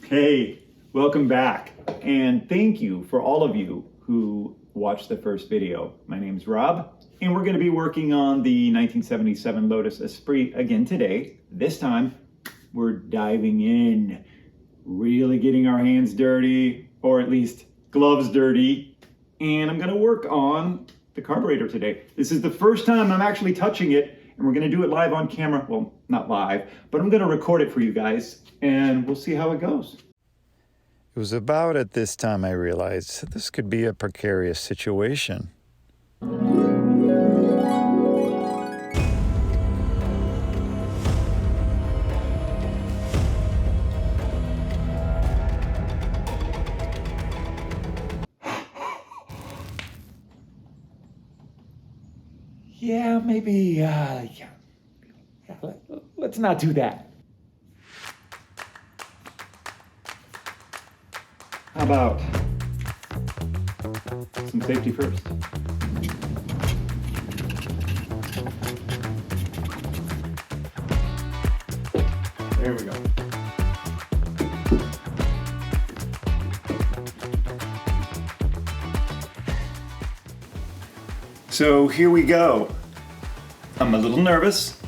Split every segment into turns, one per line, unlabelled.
Hey, welcome back. And thank you for all of you who watched the first video. My name's Rob, and we're going to be working on the 1977 Lotus Esprit again today. This time, we're diving in, really getting our hands dirty, or at least gloves dirty. And I'm going to work on the carburetor today. This is the first time I'm actually touching it, and we're going to do it live on camera. Well, not live, but I'm going to record it for you guys, and we'll see how it goes.
It was about at this time I realized this could be a precarious situation.
Yeah, maybe, let's not do that. How about some safety first? There we go. So here we go. I'm a little nervous.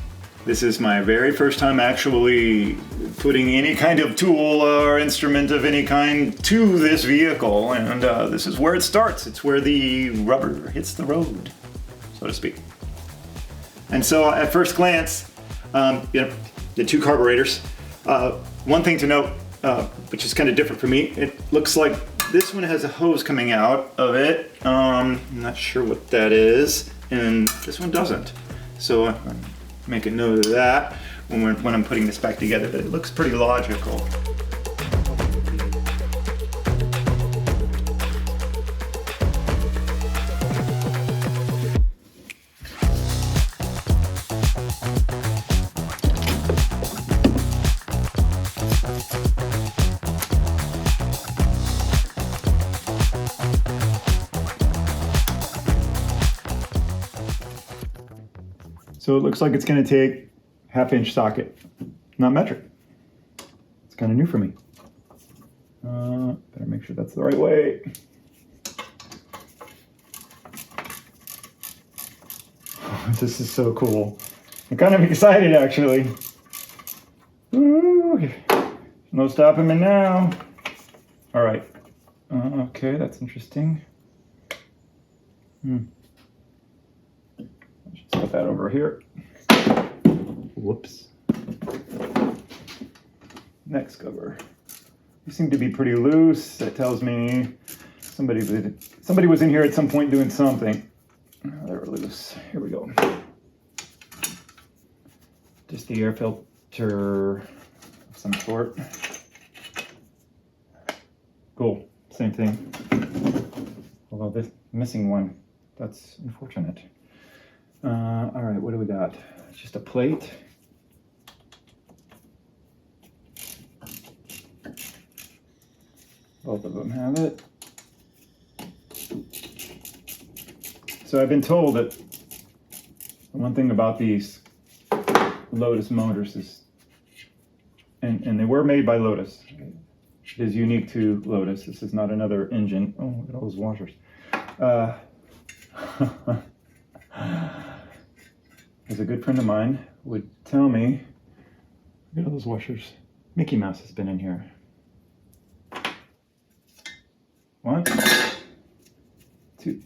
This is my very first time actually putting any kind of tool or instrument of any kind to this vehicle, and this is where it starts. It's where the rubber hits the road, so to speak. And so at first glance, the two carburetors. One thing to note, which is kind of different for me, it looks like this one has a hose coming out of it. I'm not sure what that is, and this one doesn't. So I'm making note of that when I'm putting this back together, but it looks pretty logical. So it looks like it's going to take 1/2-inch socket, not metric. It's kind of new for me. Better make sure that's the right way. This is so cool. I'm kind of excited, actually. Ooh, no stopping me now. All right. Okay, that's interesting. Put that over here. Whoops. Next cover. These seem to be pretty loose. That tells me somebody was in here at some point doing something. They were loose. Here we go. Just the air filter of some sort. Cool. Same thing. Although this missing one, that's unfortunate. All right, what do we got? Just a plate. Both of them have it. So I've been told that one thing about these Lotus motors is, and they were made by Lotus, it is unique to Lotus. This is not another engine. Oh, look at all those washers. As a good friend of mine would tell me, look at all those washers. Mickey Mouse has been in here. One, two.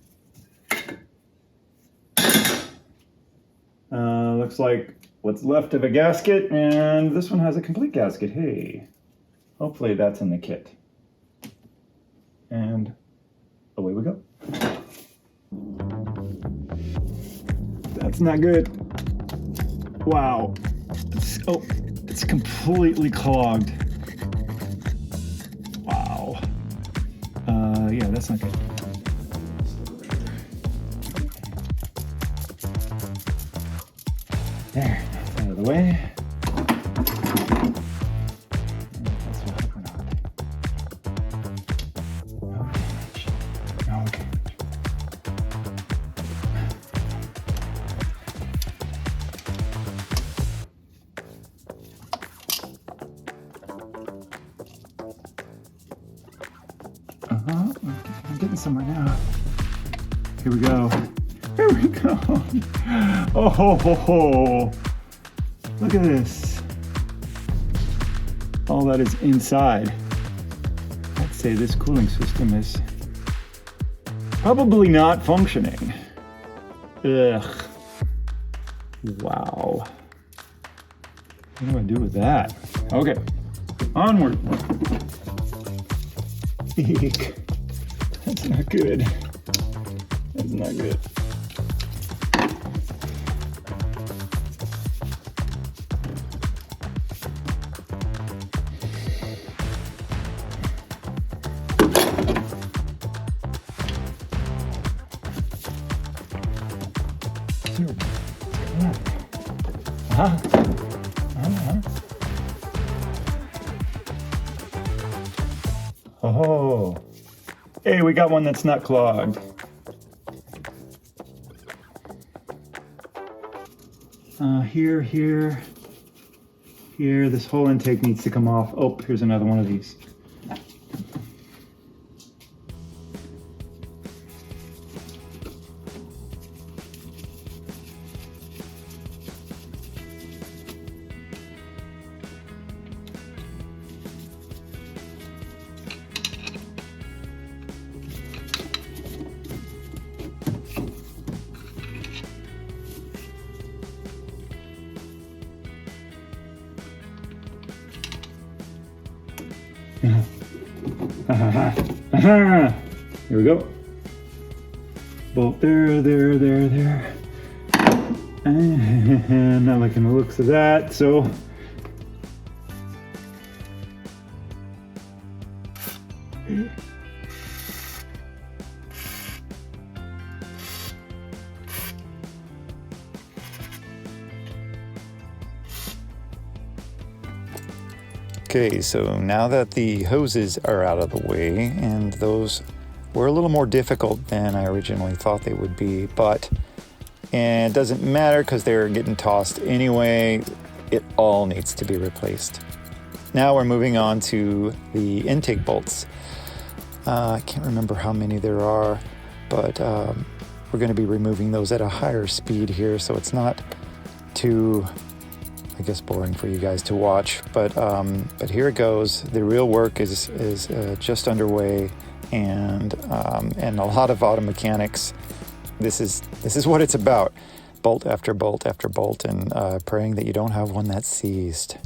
Looks like what's left of a gasket, and this one has a complete gasket. Hey, hopefully that's in the kit. And away we go. That's not good. Wow. It's completely clogged. Wow. Yeah, that's not good. There, that's out of the way. That's what we're not. No damage. No damage. getting somewhere now. Here we go. Here we go. Oh, ho, ho, ho. Look at this. All that is inside. I'd say this cooling system is probably not functioning. Ugh. Wow. What do I do with that? Okay, onward. Eek. That's not good. That's not good. Oh, hey, we got one that's not clogged. Here, this whole intake needs to come off. Oh, here's another one of these. Here we go. Bolt there. And not liking the looks of that, so.
Okay, so now that the hoses are out of the way, and those were a little more difficult than I originally thought they would be, but it doesn't matter because they're getting tossed anyway. It all needs to be replaced. Now we're moving on to the intake bolts. I can't remember how many there are, but we're going to be removing those at a higher speed here, so it's not too, I guess, boring for you guys to watch. But here it goes. The real work is just underway, and a lot of auto mechanics. This is what it's about: bolt after bolt after bolt, and praying that you don't have one that's seized.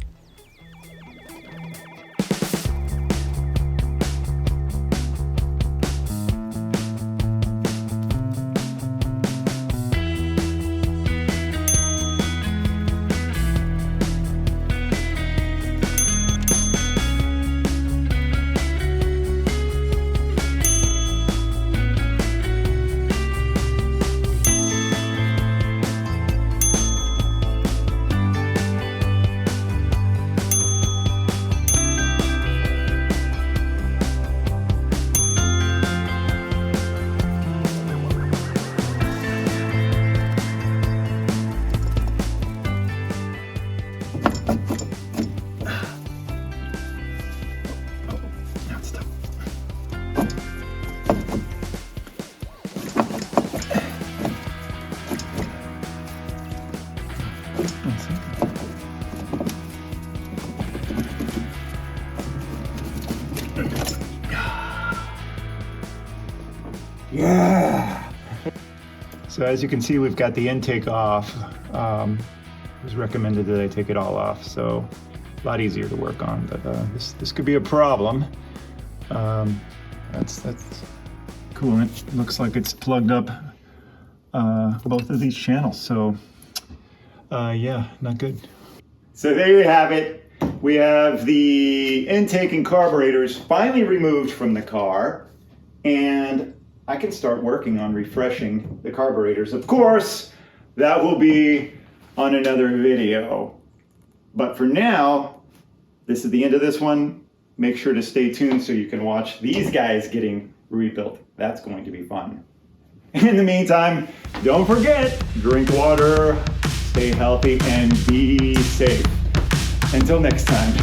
Yeah. So as you can see, we've got the intake off. It was recommended that I take it all off, so a lot easier to work on, but this could be a problem. That's coolant. Looks like it's plugged up both of these channels, so yeah, not good. So there you have it. We have the intake and carburetors finally removed from the car, and I can start working on refreshing the carburetors. Of course, that will be on another video. But for now, this is the end of this one. Make sure to stay tuned so you can watch these guys getting rebuilt. That's going to be fun. In the meantime, don't forget, drink water, stay healthy, and be safe. Until next time.